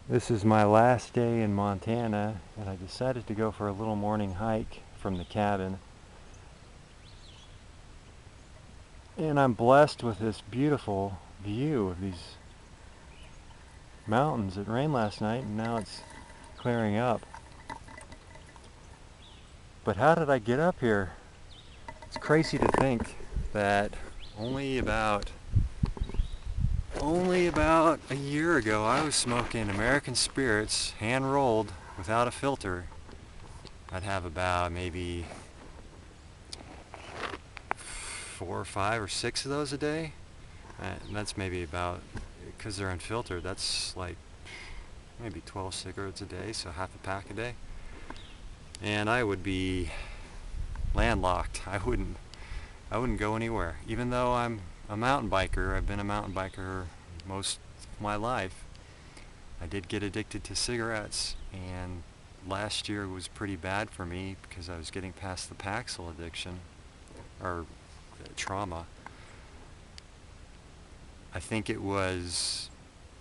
This is my last day in Montana, and I decided to go for a little morning hike from the cabin. And I'm blessed with this beautiful view of these mountains. It rained last night, and now it's clearing up. But how did I get up here? It's crazy to think that only about only about a year ago I was smoking American spirits, hand rolled, without a filter. I'd have about maybe 4 or 5 or 6 of those a day. And that's maybe about, because they're unfiltered, that's like maybe 12 cigarettes a day, so half a pack a day. And I would be landlocked. I wouldn't go anywhere. Even though I'm a mountain biker, I've been a mountain biker most of my life. I did get addicted to cigarettes, and last year was pretty bad for me because I was getting past the Paxil addiction, or trauma. I think it was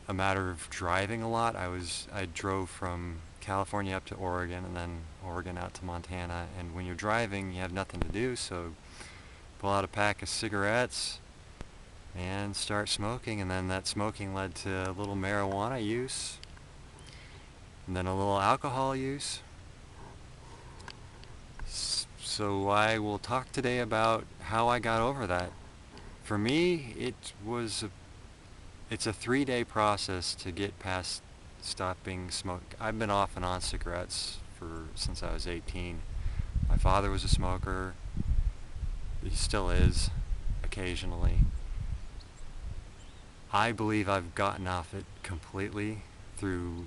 a matter of driving a lot. I drove from California up to Oregon, and then Oregon out to Montana, and when you're driving you have nothing to do, so pull out a pack of cigarettes and start smoking, and then that smoking led to a little marijuana use, and then a little alcohol use. So I will talk today about how I got over that. For me, it's a 3-day process to get past stopping smoke. I've been off and on cigarettes since I was 18. My father was a smoker. He still is, occasionally. I believe I've gotten off it completely through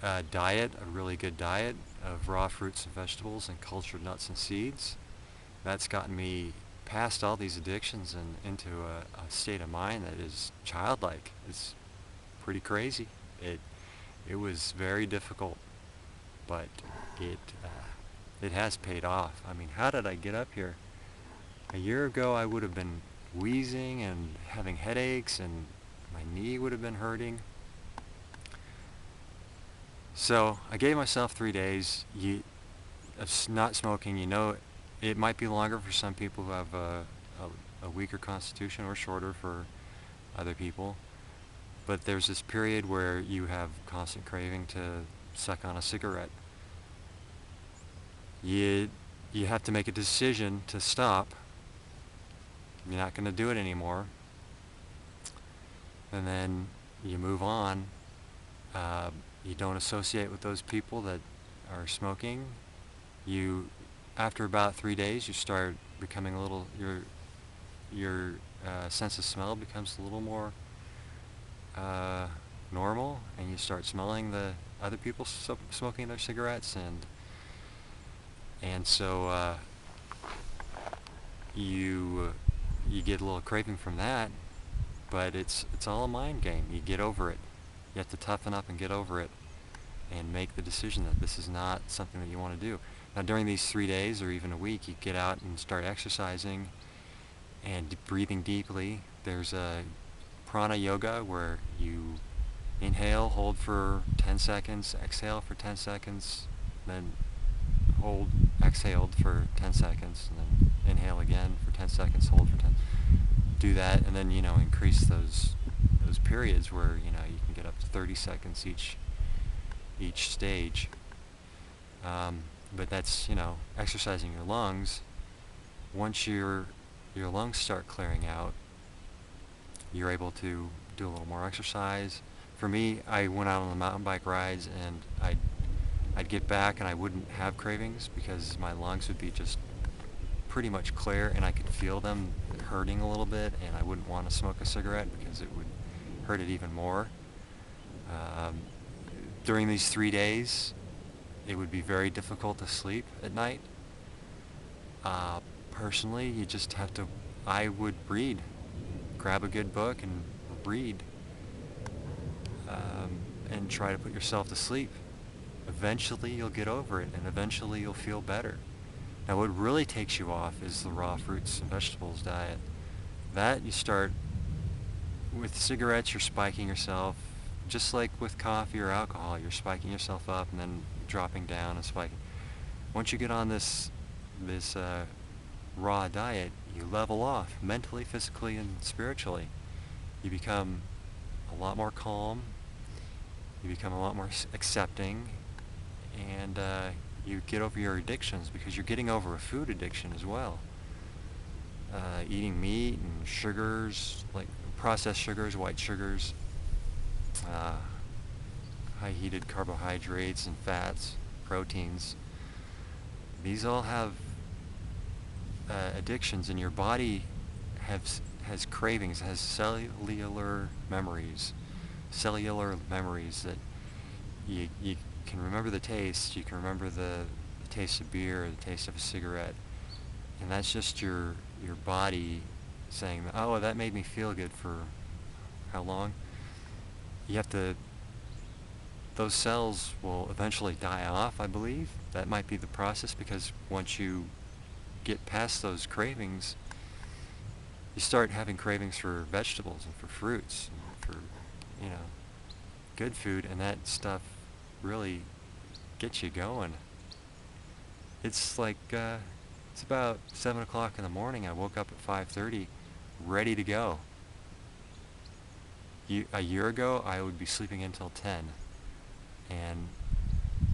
a diet, a really good diet of raw fruits and vegetables and cultured nuts and seeds. That's gotten me past all these addictions and into a state of mind that is childlike. It's pretty crazy. It was very difficult, but it has paid off. I mean, how did I get up here? A year ago I would have been wheezing and having headaches, and my knee would have been hurting. So I gave myself 3 days of not smoking. It might be longer for some people who have a weaker constitution, or shorter for other people. But there's this period where you have constant craving to suck on a cigarette. You have to make a decision to stop. You're not going to do it anymore. And then you move on. You don't associate with those people that are smoking. After about 3 days, you start becoming a little, your sense of smell becomes a little more normal, and you start smelling the other people smoking their cigarettes, and so you get a little craving from that, but it's all a mind game. You get over it. You have to toughen up and get over it, and make the decision that this is not something that you want to do. Now, during these 3 days or even a week, you get out and start exercising and breathing deeply. There's a prana yoga where you inhale, hold for 10 seconds, exhale for 10 seconds, then hold, exhaled for 10 seconds, and then inhale again for 10 seconds, hold for 10. Do that, and then, increase those periods where, you can get up to 30 seconds each stage. But that's, exercising your lungs. Once your lungs start clearing out, you're able to do a little more exercise. For me, I went out on the mountain bike rides, and I'd get back and I wouldn't have cravings because my lungs would be just pretty much clear, and I could feel them hurting a little bit, and I wouldn't want to smoke a cigarette because it would hurt it even more. During these 3 days, it would be very difficult to sleep at night. Personally, you just have to, I would read. Grab a good book and read, and try to put yourself to sleep. Eventually you'll get over it, and eventually you'll feel better. Now, what really takes you off is the raw fruits and vegetables diet. That you start with cigarettes, you're spiking yourself just like with coffee or alcohol, you're spiking yourself up and then dropping down and spiking. Once you get on this raw diet, you level off mentally, physically, and spiritually. You become a lot more calm. You become a lot more accepting, and you get over your addictions because you're getting over a food addiction as well. Eating meat and sugars, like processed sugars, white sugars, uh, high heated carbohydrates and fats, proteins. These all have addictions, and your body has cravings, has cellular memories that you can remember the taste, you can remember the taste of beer, or the taste of a cigarette, and that's just your body saying, oh, that made me feel good for how long? You have to, those cells will eventually die off, I believe. That might be the process, because once you get past those cravings, you start having cravings for vegetables and for fruits and for, you know, good food, and that stuff really gets you going. It's like, it's about 7 o'clock in the morning. I woke up at 5:30, ready to go. A year ago, I would be sleeping until 10, and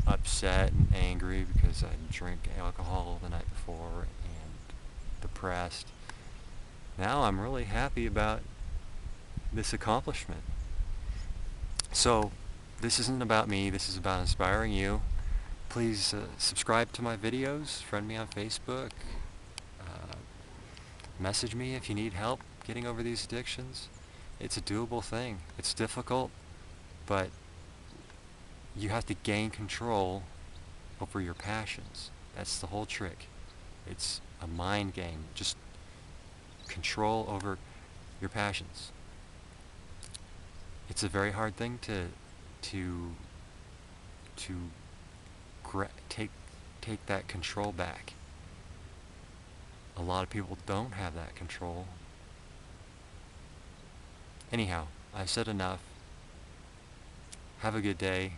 upset and angry because I drank alcohol the night before and depressed. Now I'm really happy about this accomplishment. So this isn't about me, this is about inspiring you. Please subscribe to my videos, friend me on Facebook, message me if you need help getting over these addictions. It's a doable thing. It's difficult, but you have to gain control over your passions. That's the whole trick. It's a mind game. Just control over your passions. It's a very hard thing to take that control back. A lot of people don't have that control. Anyhow, I've said enough. Have a good day.